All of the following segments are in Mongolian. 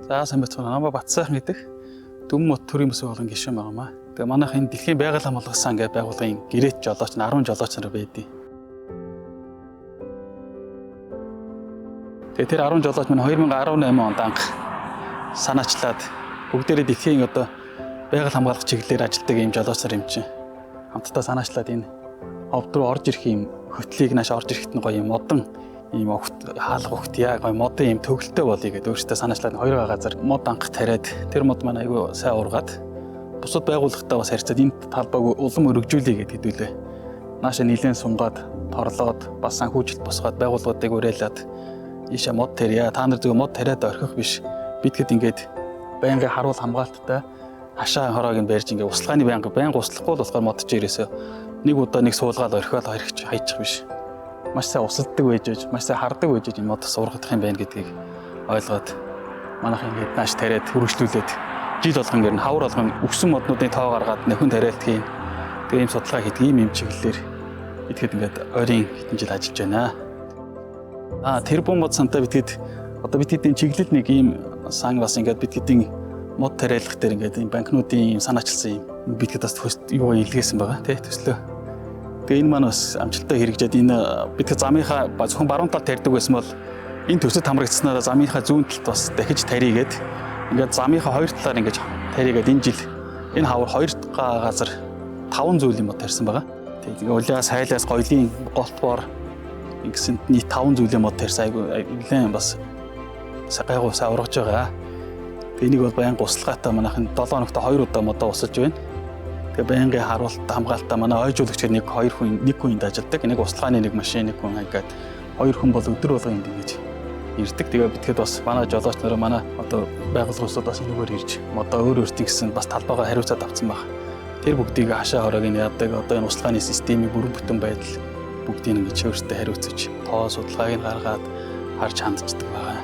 За сайн байцгаана. Намайг Батсайхан гэдэг Дүн мод төрийн бас байгууллагын гишүүн байгаамаа. Тэгээ манайх энэ дэлхийн байгаль хамгаалах сан гэдэг байгууллагын гэрээт жолооч 10 жолооч нар байдیں۔ Тэгээ тэр 10 жолооч маань 2018 онд анх санаачлаад бүгдээрээ дэлхийн одоо байгаль хамгаалах чиглэлээр ажилладаг ийм жолооч нар юм чинь хамтдаа санаачлаад энэ овд руу орж ирэх ийм хөтлийг нааш орж ирэхэд нь гоё юм модон ийм огт хаалга огт яа гоё модон ийм төгөлтэй болъё гэдээ өөртөө санаачлаад хоёр газар мод анх тариад тэр мод маань айгүй сайн ургаад бусад байгууллагатай бас харьцаад энэ талбайг улам өргөжүүлэе гэдэг хэдүүлээ. Нааша нилээн сунгаад торлоод бас санхүүжилт босгоод байгууллагуудыг уриалаад ийшээ мод тарья. Та нар зөвхөн мод тариад орхих биш. Бидгэд ингээд байнгын харуул хамгаалттай хашаа хороог нь барьж ингээд услахааны байнга услахгүй болохоор мод ч ирээсээ нэг удаа нэг суулгаад орхиод хайчих биш. Маш сайн усалдаг байж, маш сайн хардаг байж энэ мод сургах юм байна гэдгийг ойлгоод манайх ингээд нааш тариад хөрвүүлээд жил болгон гэр нь хавар болгон өгсөн моднуудын тоо гаргаад нөхөн тариалт хийн. Тэгээ ийм судалгаа хийдэг ийм чиглэлээр бидгэд ингээд ойрын хэдэн жил ажиллаж байна. Тэрбум мод сантай бидгэд одоо бидгэдийн чиглэл нэг ийм сан бас ингээд бидгэдийн мод тариалах дээр ингээд ийм банкнуудын ийм санаачилсан юм бидгэд бас юу илгээсэн байгаа тий төслөө. Тэгээ энэ маань бас амжилттай хэрэгжээд энэ бидгэд замынхаа зөвхөн баруун талд тарьдаг байсан бол энэ төсөд хамрагдсанаа замынхаа зүүн талд бас дахиж тарийгээд ингээд замынхаа хоёр талаар ингээд тарийгээд энэ жил энэ хавар хоёр газар 5 зүйлийн мод тарьсан байгаа. Тэгээ улаас хайлаас гоёлын голтбоор ингэсэн нийт 5 зүйлийн мод тарьсан айгүй нэлээд бас гайгүй сайн ургаж байгаа. Тэгээ энийг бол байнга услахаатай манайхан 7 хоногт 2 удаа модоо усаж байна. Тэгээ байнгын харуулт хамгаалтаа манай ойжуулагчид нэг хүн энд ажилладаг. Нэг услахааны нэг машин нэг хүн ингээд 2 хүн бол өдөр болгон энд ингэж ирдэг. Тэгээ бидгэд бас манай жолооч нараа манай одоо байгууллагууд бас энэгээр ирж модоо өөр өөртөө гэсэн бас талбайгаа хариуцаад авсан баг. Тэр бүгдийг хашаа хороог нь яадаг одоо энэ услахааны системийн бүрэн бүтэн байдал бүгдийг ингэж өөртөө хариуцаж тоо судалгааг нь гаргаад харж хандчихдаг байгаа.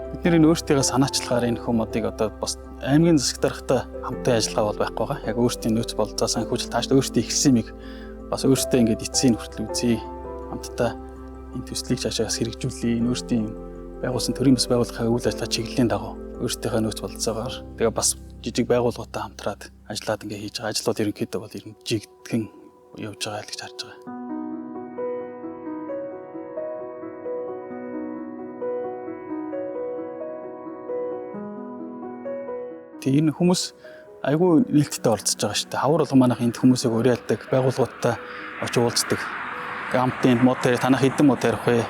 Бид нэр өөртөө санаачлахаар энэ хүмүүдийг одоо бас аймгийн засаг даргатай хамтын ажиллагаа бол байхгүй байгаа. Яг өөртөө нөөц бололцоо санхүүжилт тааш өөртөө ихсэн юмыг бас өөртөө ингэж эцсийн хүртэл үзье. Хамтдаа энэ төслийг цаашаа хэрэгжүүлээ. Энэ өөртөө байгуулсан төрийн бас байгууллагын үйл ажиллагаа чиглэлийн дагуу өөртөөхөө нөөц бололцоогоор тэгээ бас жижиг байгууллагуудтай хамтраад ажиллаад ингэ хийж байгаа. Ажлууд ерөнхийдөө бол жигдхэн явж байгаа л гэж харж байгаа. Тэгээ энэ хүмүүс айгүй нээлттэй оролцож байгаа шүү дээ. Хавар болго манайх энд хүмүүсийг уриалдаг, байгууллагуудтай очиж уулздаг. Хамтын мод тарих танах хэдэн мод тарих вэ?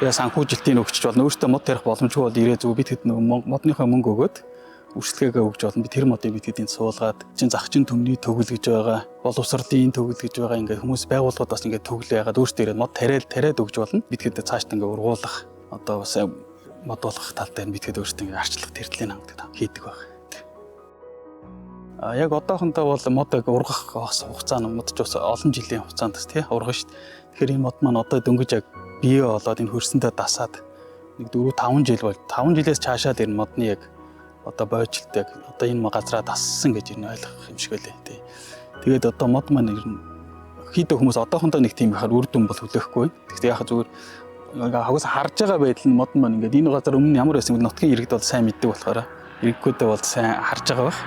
Тэгээ санхүүжилтийг өгч болно. Өөртөө мод тарих боломжгүй бол ирээ зүг бид хэд модныхоо мөнгө өгөөд үржлэгээгээ өгч болно. Би тэр модыг бид хэд энд суулгаад чин захчин төмний төгөл гэж байгаа, боловсролын төгөл гэж байгаа ингээд хүмүүс байгууллагууд бас ингээд төглөө ягаад өөртөө ирээд мод тариад өгч болно. Бид хэд цаашд ингээд ургуулах одоо бас мод болгох тал дээр бид хэд өөртөө ингээд арчлах тэртлийн хангалттай хийдэг байна. Яг одоохондоо бол модыг ургах хугацаа нь мод ч бас олон жилийн хугацаанд тий ургана шүү дээ. Тэгэхээр энэ мод маань одоо дөнгөж яг бие болоод энэ хөрсөндөө дасаад нэг 4-5 жил бол 5 жилээс цаашаад энэ модны яг одоо бойжилтыг одоо энэ газараа дассан гэж энэ ойлгох юм шиг байлээ тий. Тэгээд одоо мод маань хийдэг хүмүүс одоохондоо нэг тийм ихэр үр дүн бол хүлээхгүй. Гэхдээ яг зүгээр хагас харж байгаа байдал нь мод маань ингээд энэ газар өмнө ямар байсан бэ нутгийн иргэд бол сайн мэддэг болохоор иргэдүүдээ бол сайн харж байгаа байх.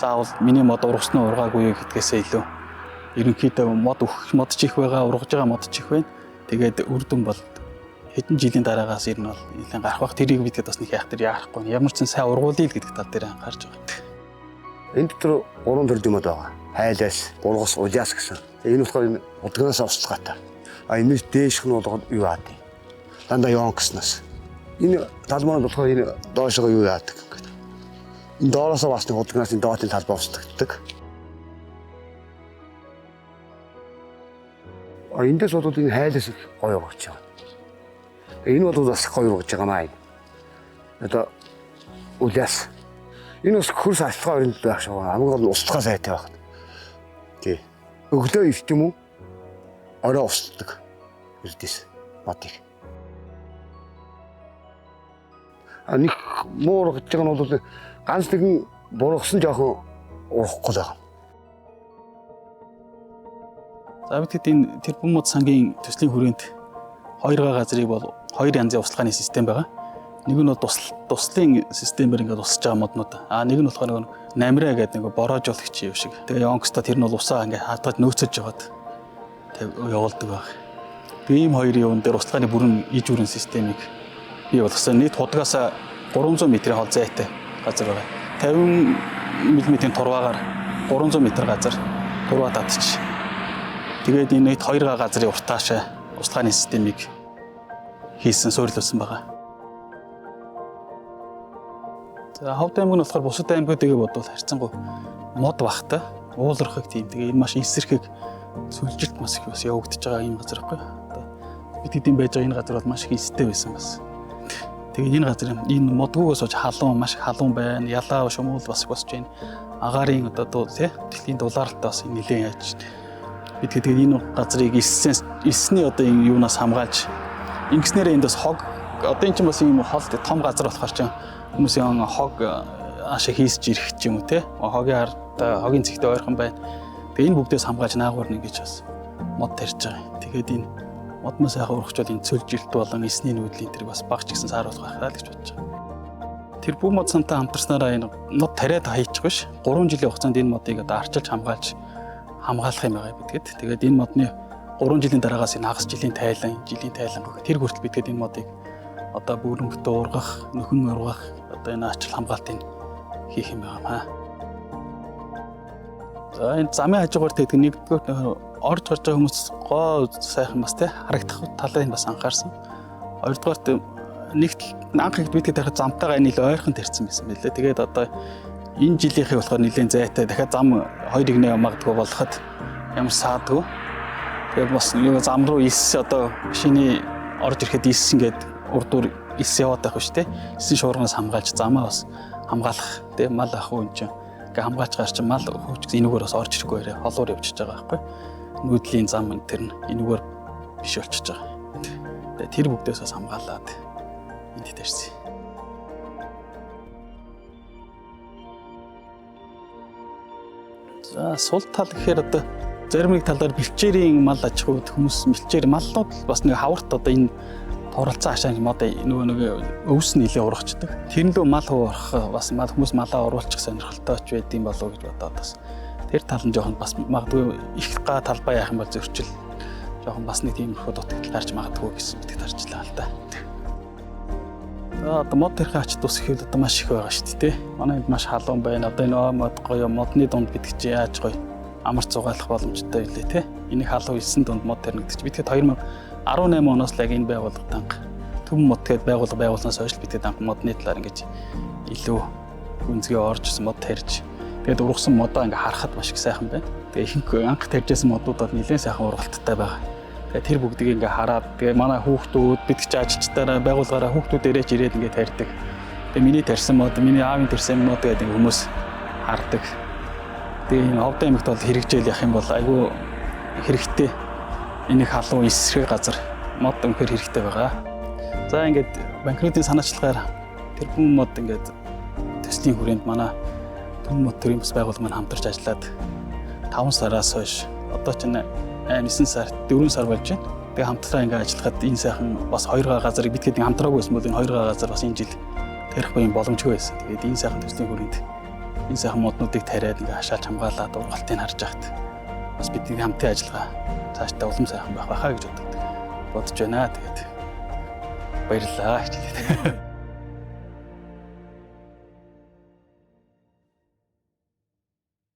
Заавал миний мод ургаснаа ургаагүй гэдгээсээ илүү ерөнхийдөө мод ч их байгаа, ургаж байгаа мод ч их байна. Тэгээд үр дүн бол хэдэн жилийн дараагаас ер нь бол нэлээд гарах бах. Тэрийг бидгээд бас нэг яахтар яарахгүй. Ямар ч сайн ургуулъя л гэдэг тал дээр анхаарч байгаа. Энэ дотор 3 төрлийн мод байгаа. Хайлаас, ургас, улаас гэсэн. Энэ болохоор энэ удагнаас услахаатай. Энэс дээшх нь бол юу яадаг? Дандаа ёон гэснээс. Энэ талбай болохоор энэ доошоо юу яадаг? Энэ доороос бас нэг удагнаас энэ доотын талбай устгагддаг. Эндээс бол энэ хайлаас гоё ургаж байгаа. Энэ бол бас гоё ургаж байгаа маа. Одоо улаас. Энэ бас хөрс алхаа өрөнд байх шиг байгаа. Хамгийн гол нь устгах сайтай байх. Тий. Өглөө ивт юм уу? Орой устдаг. Эрдэс модыг. Нэг муу ургаж байгаа нь бол ганц нэгэн бургасан жоохон урахгүй байгаа. За бид энэ Тэрбум мод сангийн төслийн хүрээнд 2 газрыг бол 2 янзын услахааны систем байгаа. Нэг нь туслын системээр ингээд усаж байгаа моднууд. Нэг нь болохоор нэг намраа гэдэг нэг бороожуулагч юм шиг. Тэгээ онгоцтой тэр нь бол усаа ингээд хатгаж нөөцөж жагаад явуулдаг баг. Тэгээ ийм хоёрын юун дээр услааны бүрэн иж бүрэн системийг бий болгосон. Нийт худгаас 300 м-ийн хол зайтай газар байгаа. 50 мм-ийн турваагаар 300 м газар турваа татчих. Тэгээд энэ нийт 2 газрын уртаашаа услааны системийг хийсэн суурилсан байгаа. За Ховд аймаг нь болохоор бусад аймагуудыг бодвол харьцангуй мод багтай, уулархаг тийм. Тэгээ энэ маш эсэрхэг сүлжилт маш их бас явагдаж байгаа юм газар байхгүй. Одоо бид хэдийн байж байгаа энэ газар бол маш их эстэй байсан бас. Тэгээ энэ газар энэ модгоогоос олж халуун маш их халуун байна. Ялаа шумуул бас босч байна. Агаарын одоо тий дэлхийн дулаалтаа бас нэлээд яаж бид тэгээ энэ газрыг эссний одоо энэ юунаас хамгаалж ингэснээр эндээс хог одоо эн чинь бас юм хол том газар болохоор чинь хүмүүсийн хог аашаа хийсж ирэх ч юм уу те хогийн хогийн зэгтээ ойрхон байна. Тэгээ энэ бүгдээс хамгаалж наагур нэг гэж бас мод тарьж байгаа. Тэгээд энэ модмоо сайхан урагчвал энэ цөлжилт болон эсний нүүдлийн тэр бас багч гисэн сааруулах байхаа л гэж бодож байгаа. Тэр бүх мод сантай хамтарснараа энэ мод тариад хийчихгүй ш. 3 жилийн хугацаанд энэ модыг одоо арчилж хамгаалж хамгаалах юм байгаа бидгээд. Тэгээд энэ модны 3 жилийн дараагаас энэ хагас жилийн тайлан гэх тэр хүртэл бидгээд энэ модыг одоо бүрэнбэтээ ургах, нөхөн ургах одоо энэ ачаал хамгаалтыг хийх юм байна. За энэ замын хажуугаар тэгээд нэгдүгээр орж гарч байгаа хүмүүс гоо сайхан бас тий харагдах талыг бас анхаарсан. Хоёрдугаар нэгт анх их бидгээд харахад замтайгаа нийл ойрхон тарьсан байсан байлээ. Тэгээд одоо энэ жилийнхээ болохоор нэлээд зайтай дахиад зам 2-1 магадгүй болоход ямар саадгүй. Тэгээд бас нэг зам руу ис одоо машины орж ирэхэд ис ингээд урдуур ис яваад байх шүү дээ. Исэн шуургаас хамгаалж замаа бас хамгаалах тий мал ах хүн чинь ингээ хамгаалж гарч мал хөвч энүүгээр бас орж ирэхгүй арай холуур явчихж байгаа байхгүй. Нүүдлийн зам тэр нь энүүгээр биш болчихж байгаа. Тэгээд тэр бүгдээс бас хамгаалаад энд тавьсан. За сул тал гэхээр одоо зарим нэг талаар бэлчээрийн мал аж ахуйд хүмүүс бэлчээр маллууд бас нэг хаварт одоо энэ туралцсан хашаа мод нөгөө өвс нэлээ ургачдаг. Тэрнлөө мал хуурах бас мал хүмүүс малаа оруулчих сонирхолтой ч байд юм болов гэж бодоод бас тэр тал нь жоохон бас магадгүй их га талбай яах юм бол зөрчил жоохон бас нэг тиймэрхүү дутагдал гарч магадгүй гэсэн мэт харчлаа л да. За одоо мод тэрхээ ач тус ихэвэл одоо маш их байгаа шүү дээ. Манай энд маш халуун байна. Одоо энэ мод гоё модны дунд бид чи яаж гоё амар цугаалах боломжтой байлээ те. Энийг халуун 9 дунд мод тэрнэгдэж бидгээд 2018 оноос л яг энэ байгууллага данг төв мод гэдээ байгуулснаас хойш бидгээд анх модны талаар ингэж илүү үнцгээ оржсэн мод тарьж тэгээд ургасан модоо ингээ харахад маш их сайхан байна. Тэгээ ихэнх анх тарьжсэн модууд бол нэлээд сайхан ургалттай байгаа. Тэгээ тэр бүгдийг ингээ хараад тэгээ манай хүүхдүүд бид ч ажилчдаараа байгууллагаараа хүүхдүүдээрээ ч ирээд ингээ тарьдаг. Тэгээ миний тарьсан мод, миний аавын тарьсан мод гэдэг хүмүүс хардаг. Тэгээ энэ Ховд аймагт бол хэрэгжээл явах юм бол айгүй хэрэгтэй. Энийг халуун эсрэг газар мод өнөхөр хэрэгтэй байгаа. За ингээд банкнуудын санаачлагаар тэр бүхэн мод ингээд төслийн хүрээнд манай төв мод төрийн бас байгууллага маань хамтарч ажиллаад 5 сараас хойш одоо ч 9 сар 4 сар болж байна. Тэгээ хамтраа ингээд ажиллахад энэ сайхан бас 2 газарыг бид хэд хамтраагүй байсан бол энэ 2 газар бас энэ жил тарихгүй юм боломжгүй байсан. Тэгээд энэ сайхан төслийн хүрээнд энэ сайхан моднуудыг тариад ингээд хашаалж хамгаалаад ургалтыг харж ахт бас бидний хамтын ажиллагаа цаашдаа улам сайхан байх байхаа гэж бодож байна. Тэгээд баярлалаа гэж хэлээ.